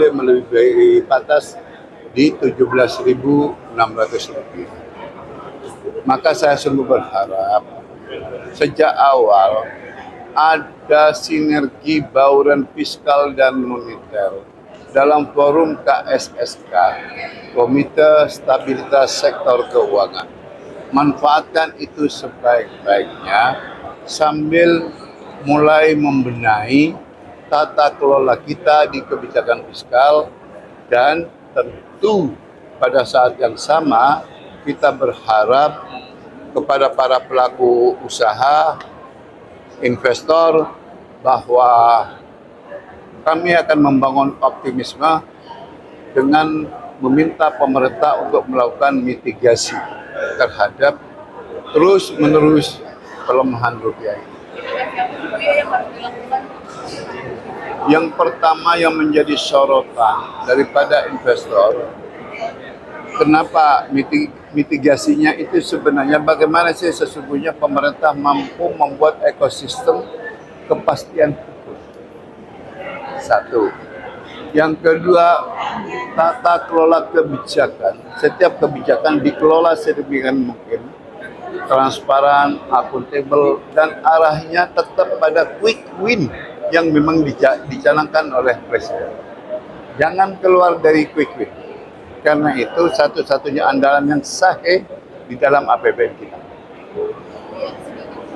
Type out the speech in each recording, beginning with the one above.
boleh melebihi batas di Rp17.600. Maka saya sungguh berharap sejak awal ada sinergi bauran fiskal dan moneter dalam forum KSSK, Komite Stabilitas Sektor Keuangan. Manfaatkan itu sebaik-baiknya sambil mulai membenahi tata kelola kita di kebijakan fiskal, dan tentu pada saat yang sama kita berharap kepada para pelaku usaha, investor, bahwa kami akan membangun optimisme dengan meminta pemerintah untuk melakukan mitigasi terhadap terus-menerus pelemahan rupiah ini. Yang pertama yang menjadi sorotan daripada investor, kenapa mitigasinya itu sebenarnya bagaimana sih sesungguhnya pemerintah mampu membuat ekosistem kepastian hukum. Satu. Yang kedua, tata kelola kebijakan. Setiap kebijakan dikelola sedemikian mungkin transparan, akuntabel, dan arahnya tetap pada quick win yang memang dicanangkan oleh Presiden. Jangan keluar dari quick win. Karena itu satu-satunya andalan yang sahih di dalam APBN kita.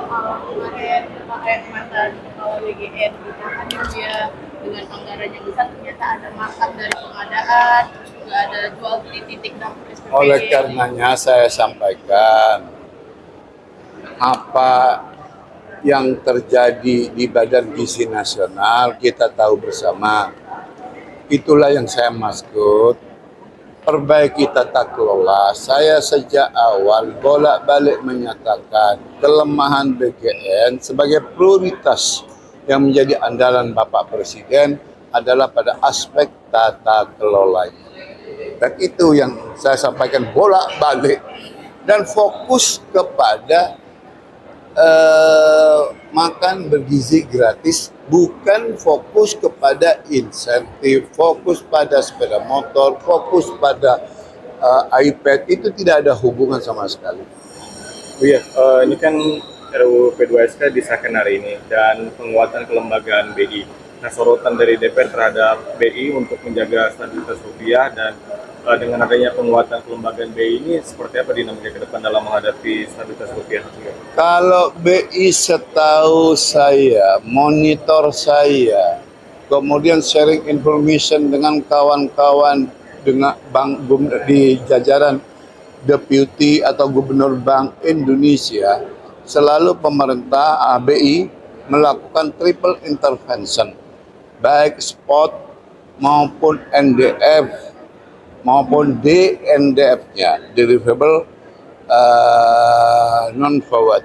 Soal kemarin mantan kepala BGN kita hadir dia dengan anggaran yang besar, ternyata ada makam dari pengadaan, terus juga ada jual beli titik dapur SPP. Oleh karenanya saya sampaikan apa yang terjadi di Badan Gizi Nasional kita tahu bersama. Itulah yang saya maksud. Perbaiki tata kelola. Saya sejak awal bolak-balik menyatakan kelemahan BGN sebagai prioritas yang menjadi andalan Bapak Presiden adalah pada aspek tata kelolanya. Dan itu yang saya sampaikan bolak-balik. Dan fokus kepada makan bergizi gratis, bukan fokus kepada insentif, fokus pada sepeda motor, fokus pada iPad. Itu tidak ada hubungan sama sekali. Iya, ini kan RUU P2SK disahkan hari ini dan penguatan kelembagaan BI. Nah, sorotan dari DPR terhadap BI untuk menjaga stabilitas rupiah dan dengan adanya penguatan kelembagaan BI ini seperti apa dinamika ke depan dalam menghadapi stabilitas rupiah? Kalau BI setahu saya, monitor saya, kemudian sharing information dengan kawan-kawan dengan bank di jajaran deputi atau gubernur Bank Indonesia, selalu pemerintah BI melakukan triple intervention, baik spot maupun NDF maupun DNDF-nya, deliverable non-forward.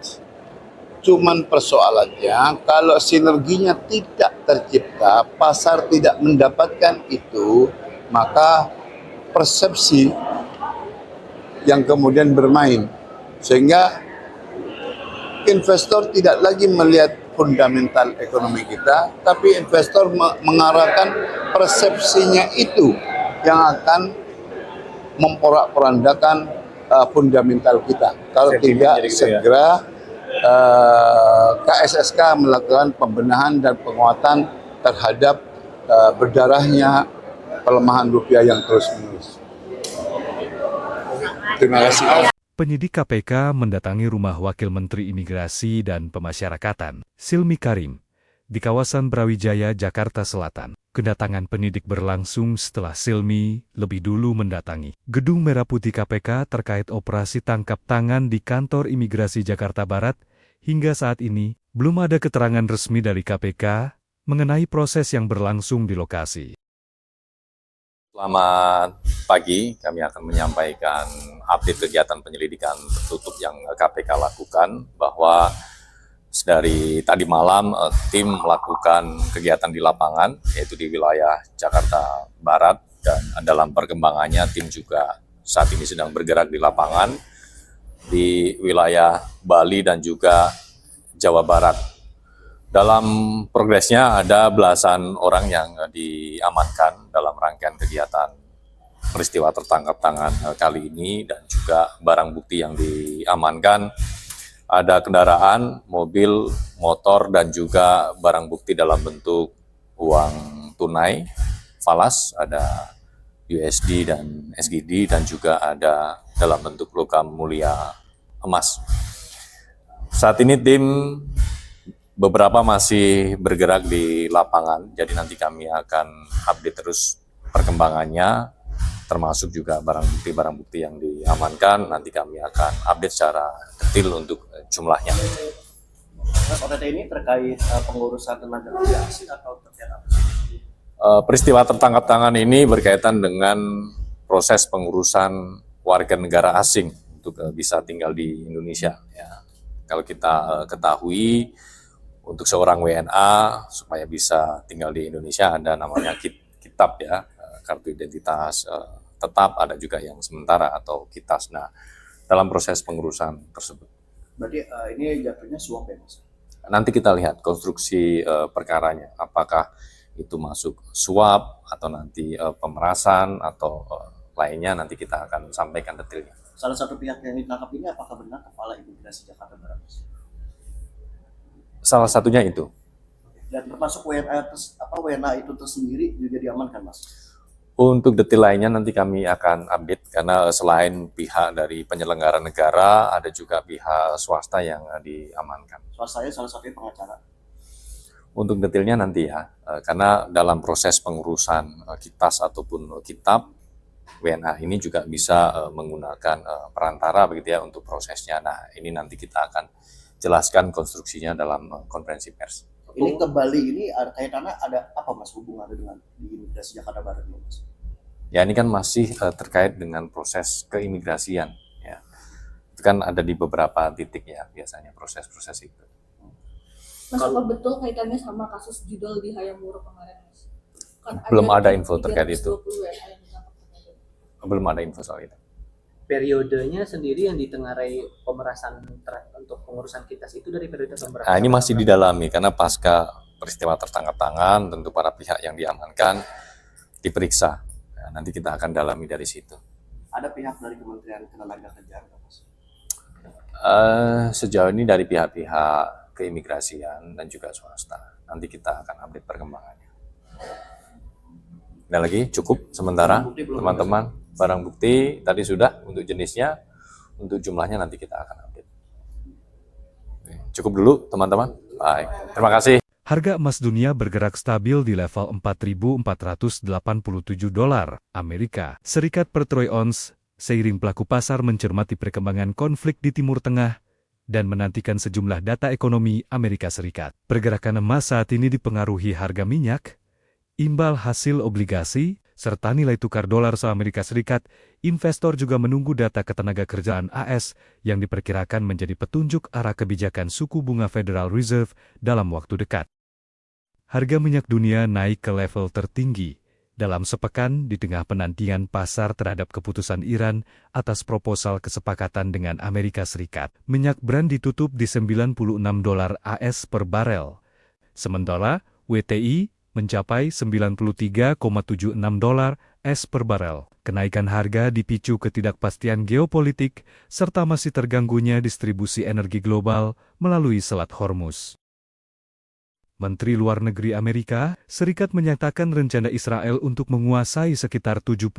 Cuman persoalannya kalau sinerginya tidak tercipta, pasar tidak mendapatkan itu, maka persepsi yang kemudian bermain. Sehingga investor tidak lagi melihat fundamental ekonomi kita, tapi investor mengarahkan persepsinya itu yang akan memporak-porandakan fundamental kita. Kalau tidak segera KSSK melakukan pembenahan dan penguatan terhadap berdarahnya pelemahan rupiah yang terus-menerus. Terima kasih. Penyidik KPK mendatangi rumah Wakil Menteri Imigrasi dan Pemasyarakatan, Silmi Karim, di kawasan Brawijaya, Jakarta Selatan. Kedatangan penyidik berlangsung setelah Silmi lebih dulu mendatangi Gedung Merah Putih KPK terkait operasi tangkap tangan di kantor imigrasi Jakarta Barat. Hingga saat ini, belum ada keterangan resmi dari KPK mengenai proses yang berlangsung di lokasi. Selamat pagi, kami akan menyampaikan update kegiatan penyelidikan tertutup yang KPK lakukan, bahwa dari tadi malam tim melakukan kegiatan di lapangan, yaitu di wilayah Jakarta Barat, dan dalam perkembangannya tim juga saat ini sedang bergerak di lapangan di wilayah Bali dan juga Jawa Barat. Dalam progresnya ada belasan orang yang diamankan dalam rangka rangkaian kegiatan peristiwa tertangkap tangan kali ini, dan juga barang bukti yang diamankan ada kendaraan, mobil, motor, dan juga barang bukti dalam bentuk uang tunai, falas, ada USD dan SGD, dan juga ada dalam bentuk logam mulia emas. Saat ini tim beberapa masih bergerak di lapangan, jadi nanti kami akan update terus perkembangannya, termasuk juga barang bukti yang diamankan. Nanti kami akan update secara detail untuk jumlahnya. Mas, OTT ini terkait pengurusan tenaga kerja asing atau terkait apa? Peristiwa tertangkap tangan ini berkaitan dengan proses pengurusan warga negara asing untuk bisa tinggal di Indonesia. Ya. Kalau kita ketahui, untuk seorang WNA supaya bisa tinggal di Indonesia ada namanya kitab, ya, kartu identitas tetap, ada juga yang sementara atau kitas. Nah, dalam proses pengurusan tersebut. Berarti ini jatuhnya suap ya, Mas? Nanti kita lihat konstruksi perkaranya, apakah itu masuk suap atau nanti pemerasan atau lainnya, nanti kita akan sampaikan detailnya. Salah satu pihak yang ditangkap ini apakah benar Kepala Imigrasi Jakarta Barat, Mas? Salah satunya itu. Dan termasuk WNA itu tersendiri juga diamankan, Mas? Untuk detail lainnya nanti kami akan update, karena selain pihak dari penyelenggara negara, ada juga pihak swasta yang diamankan. Swastanya salah satunya pengacara. Untuk detailnya nanti ya, karena dalam proses pengurusan kitas ataupun kitab, WNA ini juga bisa menggunakan perantara begitu ya untuk prosesnya. Nah, ini nanti kita akan jelaskan konstruksinya dalam konferensi pers. Ini ke Bali ini kaitannya ada apa, Mas, hubungannya dengan di Imigrasi Jakarta Barat ini, Mas? Ya, ini kan masih terkait dengan proses keimigrasian. Ya. Itu kan ada di beberapa titik ya biasanya proses-proses itu. Mas, apa betul kaitannya sama kasus judul di Hayamuruk kemarin, Mas? Kan Belum ada info terkait itu. 320 WNA yang ditangkap. Belum ada info soal itu. Periodenya sendiri yang ditengarai pemerasan untuk pengurusan kitas itu dari periode tahun berapa? Nah, ini masih didalami karena pasca peristiwa tertangkap tangan, tentu para pihak yang diamankan diperiksa. Nah, nanti kita akan dalami dari situ. Ada pihak dari Kementerian Ketenagakerjaan, Mas? Sejauh ini dari pihak-pihak keimigrasian dan juga swasta. Nanti kita akan update perkembangannya. Ada lagi? Cukup sementara, teman-teman. Barang bukti tadi sudah untuk jenisnya, untuk jumlahnya nanti kita akan update. Cukup dulu, teman-teman. Baik, terima kasih. Harga emas dunia bergerak stabil di level $4.487 Amerika Serikat per troy ounce, seiring pelaku pasar mencermati perkembangan konflik di Timur Tengah dan menantikan sejumlah data ekonomi Amerika Serikat. Pergerakan emas saat ini dipengaruhi harga minyak, imbal hasil obligasi, serta nilai tukar dolar se-Amerika Serikat. Investor juga menunggu data ketenagakerjaan AS yang diperkirakan menjadi petunjuk arah kebijakan suku bunga Federal Reserve dalam waktu dekat. Harga minyak dunia naik ke level tertinggi dalam sepekan di tengah penantian pasar terhadap keputusan Iran atas proposal kesepakatan dengan Amerika Serikat. Minyak Brent ditutup di $96 AS per barel. Sementara WTI mencapai $93,76 AS per barel. Kenaikan harga dipicu ketidakpastian geopolitik serta masih terganggunya distribusi energi global melalui Selat Hormuz. Menteri Luar Negeri Amerika Serikat menyatakan rencana Israel untuk menguasai sekitar 70%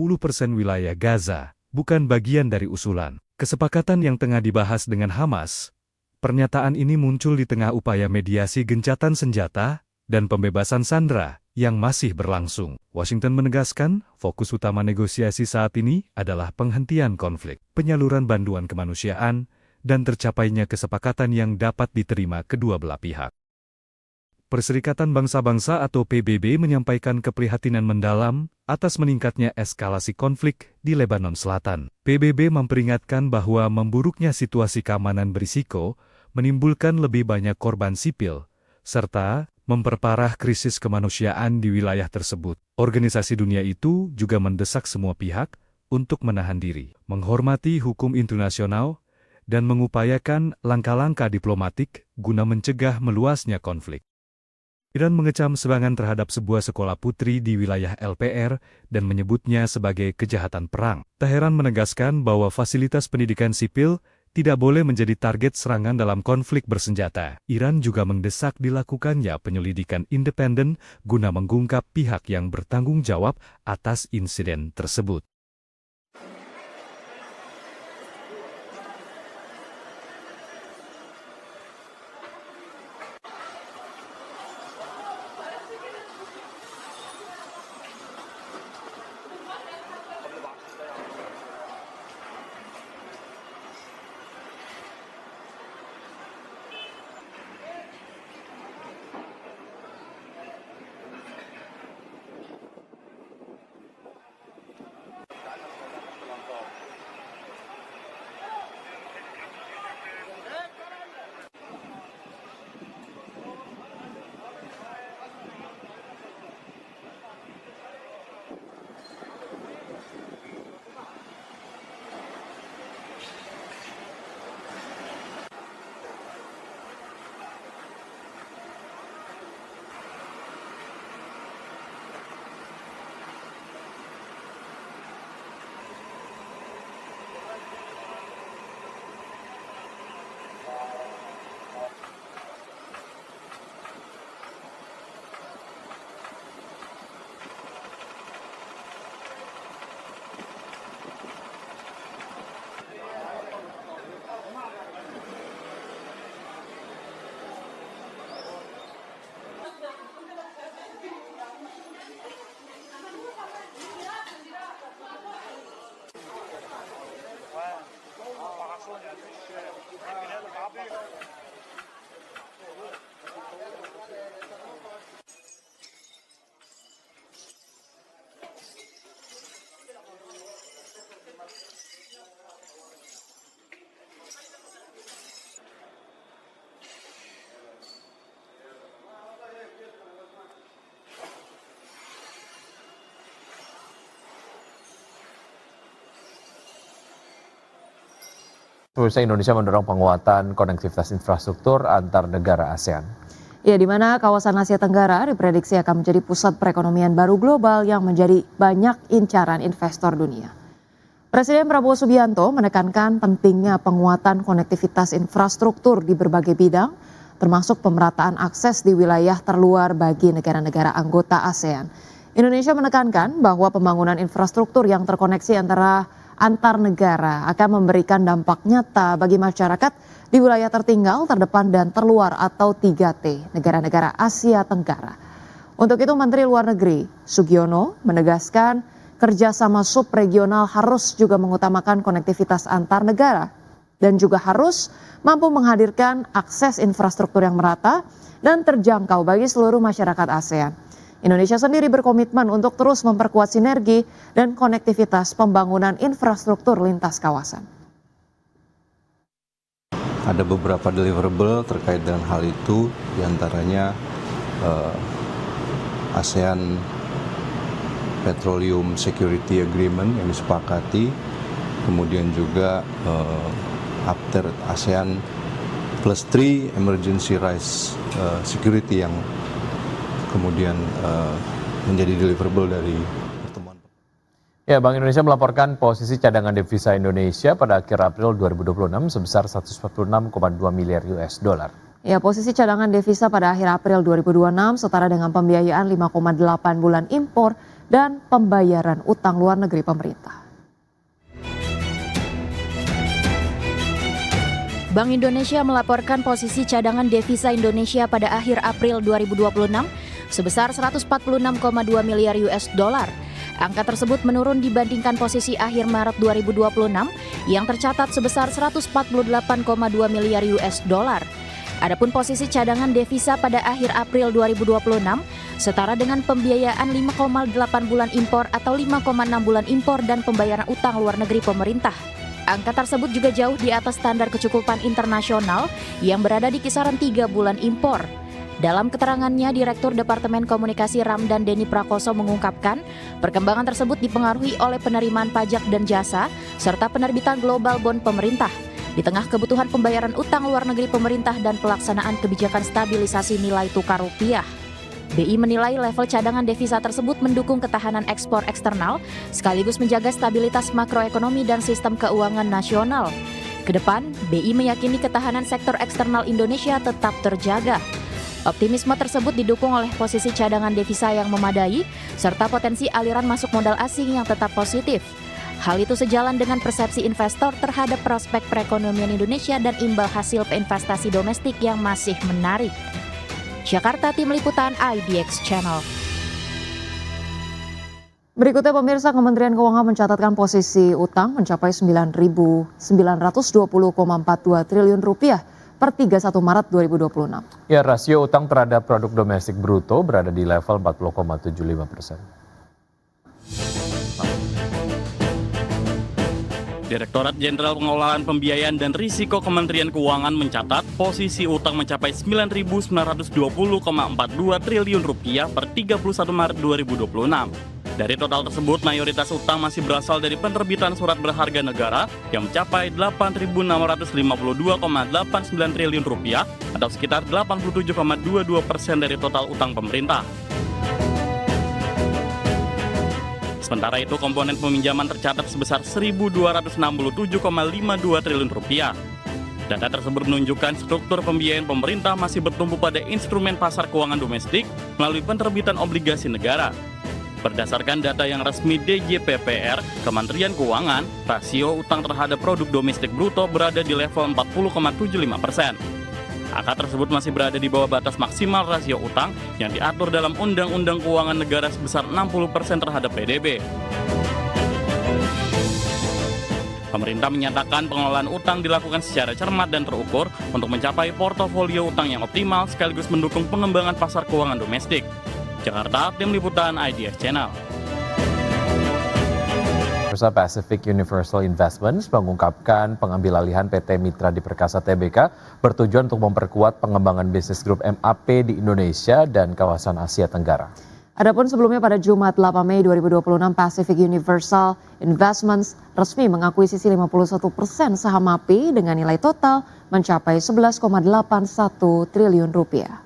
wilayah Gaza bukan bagian dari usulan kesepakatan yang tengah dibahas dengan Hamas. Pernyataan ini muncul di tengah upaya mediasi gencatan senjata dan pembebasan sandera yang masih berlangsung. Washington menegaskan fokus utama negosiasi saat ini adalah penghentian konflik, penyaluran bantuan kemanusiaan, dan tercapainya kesepakatan yang dapat diterima kedua belah pihak. Perserikatan Bangsa-Bangsa atau PBB menyampaikan keprihatinan mendalam atas meningkatnya eskalasi konflik di Lebanon Selatan. PBB memperingatkan bahwa memburuknya situasi keamanan berisiko menimbulkan lebih banyak korban sipil, serta memperparah krisis kemanusiaan di wilayah tersebut. Organisasi dunia itu juga mendesak semua pihak untuk menahan diri, menghormati hukum internasional, dan mengupayakan langkah-langkah diplomatik guna mencegah meluasnya konflik. Iran mengecam serangan terhadap sebuah sekolah putri di wilayah LPR dan menyebutnya sebagai kejahatan perang. Teheran menegaskan bahwa fasilitas pendidikan sipil tidak boleh menjadi target serangan dalam konflik bersenjata. Iran juga mendesak dilakukannya penyelidikan independen guna mengungkap pihak yang bertanggung jawab atas insiden tersebut. Seharusnya Indonesia mendorong penguatan konektivitas infrastruktur antar negara ASEAN. Ya, di mana kawasan Asia Tenggara diprediksi akan menjadi pusat perekonomian baru global yang menjadi banyak incaran investor dunia. Presiden Prabowo Subianto menekankan pentingnya penguatan konektivitas infrastruktur di berbagai bidang, termasuk pemerataan akses di wilayah terluar bagi negara-negara anggota ASEAN. Indonesia menekankan bahwa pembangunan infrastruktur yang terkoneksi antar negara akan memberikan dampak nyata bagi masyarakat di wilayah tertinggal, terdepan, dan terluar atau 3T, negara-negara Asia Tenggara. Untuk itu Menteri Luar Negeri Sugiono menegaskan kerjasama subregional harus juga mengutamakan konektivitas antar negara dan juga harus mampu menghadirkan akses infrastruktur yang merata dan terjangkau bagi seluruh masyarakat ASEAN. Indonesia sendiri berkomitmen untuk terus memperkuat sinergi dan konektivitas pembangunan infrastruktur lintas kawasan. Ada beberapa deliverable terkait dengan hal itu, diantaranya ASEAN Petroleum Security Agreement yang disepakati, kemudian juga after ASEAN Plus 3 Emergency Rice Security yang kemudian menjadi deliverable dari pertemuan. Ya, Bank Indonesia melaporkan posisi cadangan devisa Indonesia pada akhir April 2026 sebesar 146,2 miliar US dollar. Ya, posisi cadangan devisa pada akhir April 2026 setara dengan pembiayaan 5,8 bulan impor dan pembayaran utang luar negeri pemerintah. Bank Indonesia melaporkan posisi cadangan devisa Indonesia pada akhir April 2026 sebesar 146,2 miliar US dollar. Angka tersebut menurun dibandingkan posisi akhir Maret 2026 yang tercatat sebesar 148,2 miliar US dollar. Adapun posisi cadangan devisa pada akhir April 2026 setara dengan pembiayaan 5,8 bulan impor atau 5,6 bulan impor dan pembayaran utang luar negeri pemerintah. Angka tersebut juga jauh di atas standar kecukupan internasional yang berada di kisaran 3 bulan impor. Dalam keterangannya, Direktur Departemen Komunikasi Ramdan Denny Prakoso mengungkapkan, perkembangan tersebut dipengaruhi oleh penerimaan pajak dan jasa, serta penerbitan global bond pemerintah. Di tengah kebutuhan pembayaran utang luar negeri pemerintah dan pelaksanaan kebijakan stabilisasi nilai tukar rupiah. BI menilai level cadangan devisa tersebut mendukung ketahanan ekspor eksternal, sekaligus menjaga stabilitas makroekonomi dan sistem keuangan nasional. Kedepan, BI meyakini ketahanan sektor eksternal Indonesia tetap terjaga. Optimisme tersebut didukung oleh posisi cadangan devisa yang memadai, serta potensi aliran masuk modal asing yang tetap positif. Hal itu sejalan dengan persepsi investor terhadap prospek perekonomian Indonesia dan imbal hasil investasi domestik yang masih menarik. Jakarta, Tim Liputan IDX Channel. Berikutnya pemirsa, Kementerian Keuangan mencatatkan posisi utang mencapai 9.920,42 triliun rupiah per 31 Maret 2026. Ya, rasio utang terhadap produk domestik bruto berada di level 40,75%. Direktorat Jenderal Pengelolaan Pembiayaan dan Risiko Kementerian Keuangan mencatat posisi utang mencapai 9.920,42 triliun rupiah per 31 Maret 2026. Dari total tersebut, mayoritas utang masih berasal dari penerbitan surat berharga negara yang mencapai 8.652,89 triliun rupiah atau sekitar 87,22% dari total utang pemerintah. Sementara itu, komponen peminjaman tercatat sebesar 1.267,52 triliun rupiah. Data tersebut menunjukkan struktur pembiayaan pemerintah masih bertumpu pada instrumen pasar keuangan domestik melalui penerbitan obligasi negara. Berdasarkan data yang resmi DJPPR, Kementerian Keuangan, rasio utang terhadap produk domestik bruto berada di level 40,75%. Angka tersebut masih berada di bawah batas maksimal rasio utang yang diatur dalam Undang-Undang Keuangan Negara sebesar 60% terhadap PDB. Pemerintah menyatakan pengelolaan utang dilakukan secara cermat dan terukur untuk mencapai portofolio utang yang optimal sekaligus mendukung pengembangan pasar keuangan domestik. Jakarta, Tim Liputan IDX Channel. Bursa Pacific Universal Investments mengungkapkan pengambil alihan PT Mitra Adiperkasa Tbk bertujuan untuk memperkuat pengembangan bisnis grup MAP di Indonesia dan kawasan Asia Tenggara. Adapun sebelumnya pada Jumat 8 Mei 2026, Pacific Universal Investments resmi mengakuisisi 51% saham MAP dengan nilai total mencapai 11,81 triliun rupiah.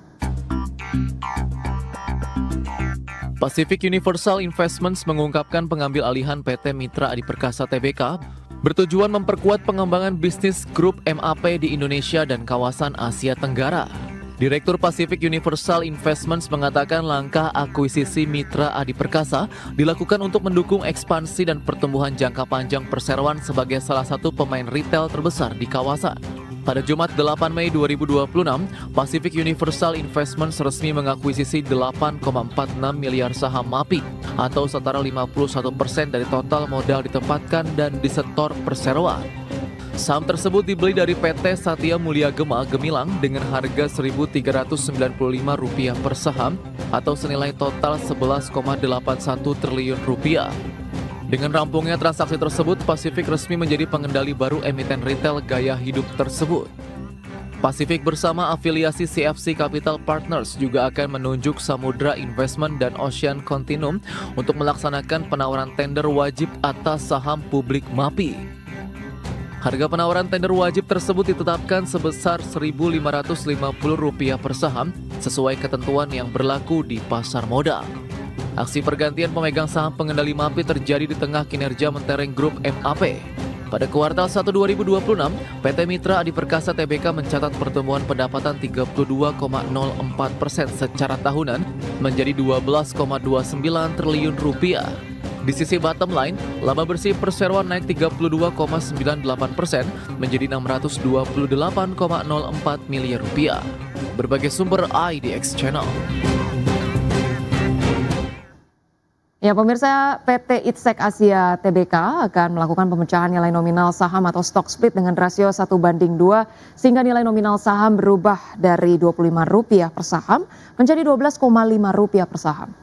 Pacific Universal Investments mengungkapkan pengambil alihan PT Mitra Adiperkasa Tbk bertujuan memperkuat pengembangan bisnis grup MAP di Indonesia dan kawasan Asia Tenggara. Direktur Pacific Universal Investments mengatakan langkah akuisisi Mitra Adiperkasa dilakukan untuk mendukung ekspansi dan pertumbuhan jangka panjang perseroan sebagai salah satu pemain retail terbesar di kawasan. Pada Jumat 8 Mei 2026, Pacific Universal Investments resmi mengakuisisi 8,46 miliar saham MAPI atau setara 51% dari total modal ditempatkan dan disetor perseroan. Saham tersebut dibeli dari PT Satya Mulia Gema Gemilang dengan harga Rp1.395 per saham atau senilai total 11,81 triliun rupiah. Dengan rampungnya transaksi tersebut, Pacific resmi menjadi pengendali baru emiten retail gaya hidup tersebut. Pacific bersama afiliasi CFC Capital Partners juga akan menunjuk Samudra Investment dan Ocean Continuum untuk melaksanakan penawaran tender wajib atas saham publik MAPI. Harga penawaran tender wajib tersebut ditetapkan sebesar Rp1.550 per saham sesuai ketentuan yang berlaku di pasar modal. Aksi pergantian pemegang saham pengendali MAPI terjadi di tengah kinerja mentereng grup MAP. Pada kuartal 1 2026, PT Mitra Adiperkasa Tbk mencatat pertumbuhan pendapatan 32,04% secara tahunan menjadi 12,29 triliun rupiah. Di sisi bottom line, laba bersih perseroan naik 32,98% menjadi 628,04 miliar rupiah. Berbagai sumber IDX Channel. Ya, pemirsa, PT ITSEK Asia Tbk akan melakukan pemecahan nilai nominal saham atau stock split dengan rasio 1:2 sehingga nilai nominal saham berubah dari Rp25 per saham menjadi Rp12,5 per saham.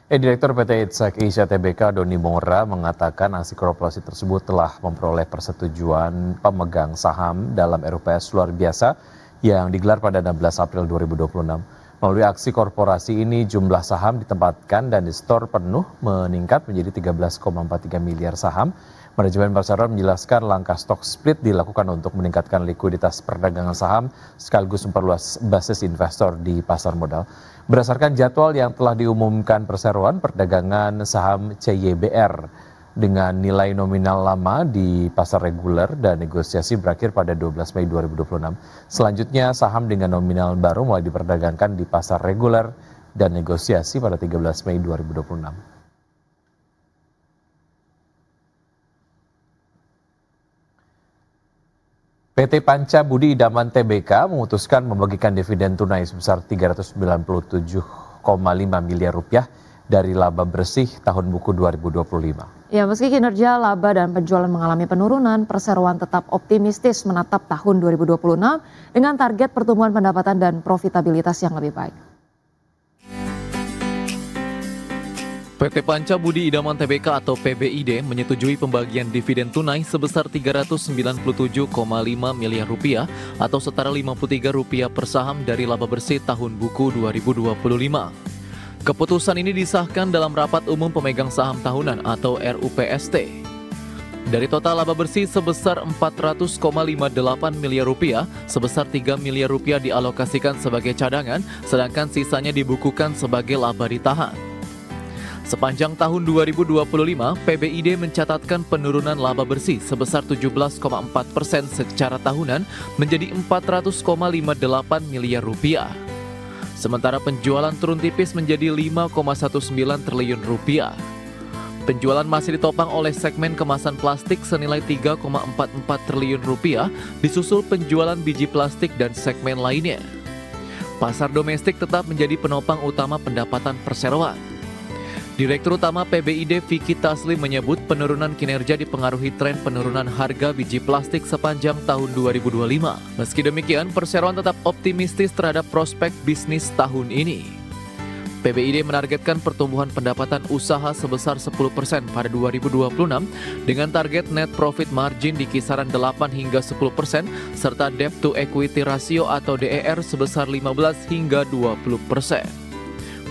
Direktur PT ITSEK Asia Tbk Doni Mora mengatakan aksi korporasi tersebut telah memperoleh persetujuan pemegang saham dalam RUPS luar biasa yang digelar pada 16 April 2026. Melalui aksi korporasi ini, jumlah saham ditempatkan dan di-store penuh meningkat menjadi 13,43 miliar saham. Manajemen Perseroan menjelaskan langkah stock split dilakukan untuk meningkatkan likuiditas perdagangan saham sekaligus memperluas basis investor di pasar modal. Berdasarkan jadwal yang telah diumumkan Perseroan, perdagangan saham CYBR dengan nilai nominal lama di pasar reguler dan negosiasi berakhir pada 12 Mei 2026. Selanjutnya, saham dengan nominal baru mulai diperdagangkan di pasar reguler dan negosiasi pada 13 Mei 2026. PT Panca Budi Idaman Tbk memutuskan membagikan dividen tunai sebesar 397,5 miliar rupiah dari laba bersih tahun buku 2025. Ya, meski kinerja laba dan penjualan mengalami penurunan, Perseroan tetap optimistis menatap tahun 2026 dengan target pertumbuhan pendapatan dan profitabilitas yang lebih baik. PT Panca Budi Idaman Tbk atau PBID menyetujui pembagian dividen tunai sebesar 397,5 miliar rupiah atau setara Rp53 per saham dari laba bersih tahun buku 2025. Keputusan ini disahkan dalam rapat umum pemegang saham tahunan atau RUPST. Dari total laba bersih sebesar 400,58 miliar rupiah, sebesar 3 miliar rupiah dialokasikan sebagai cadangan, sedangkan sisanya dibukukan sebagai laba ditahan. Sepanjang tahun 2025, PBID mencatatkan penurunan laba bersih sebesar 17,4% secara tahunan menjadi 400,58 miliar rupiah. Sementara penjualan turun tipis menjadi 5,19 triliun rupiah. Penjualan masih ditopang oleh segmen kemasan plastik senilai 3,44 triliun rupiah, disusul penjualan biji plastik dan segmen lainnya. Pasar domestik tetap menjadi penopang utama pendapatan Perseroan. Direktur Utama PBID Vicky Taslim menyebut penurunan kinerja dipengaruhi tren penurunan harga biji plastik sepanjang tahun 2025. Meski demikian, Perseroan tetap optimistis terhadap prospek bisnis tahun ini. PBID menargetkan pertumbuhan pendapatan usaha sebesar 10% pada 2026 dengan target net profit margin di kisaran 8 hingga 10% serta debt to equity ratio atau DER sebesar 15 hingga 20%.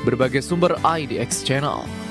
Berbagai sumber IDX Channel.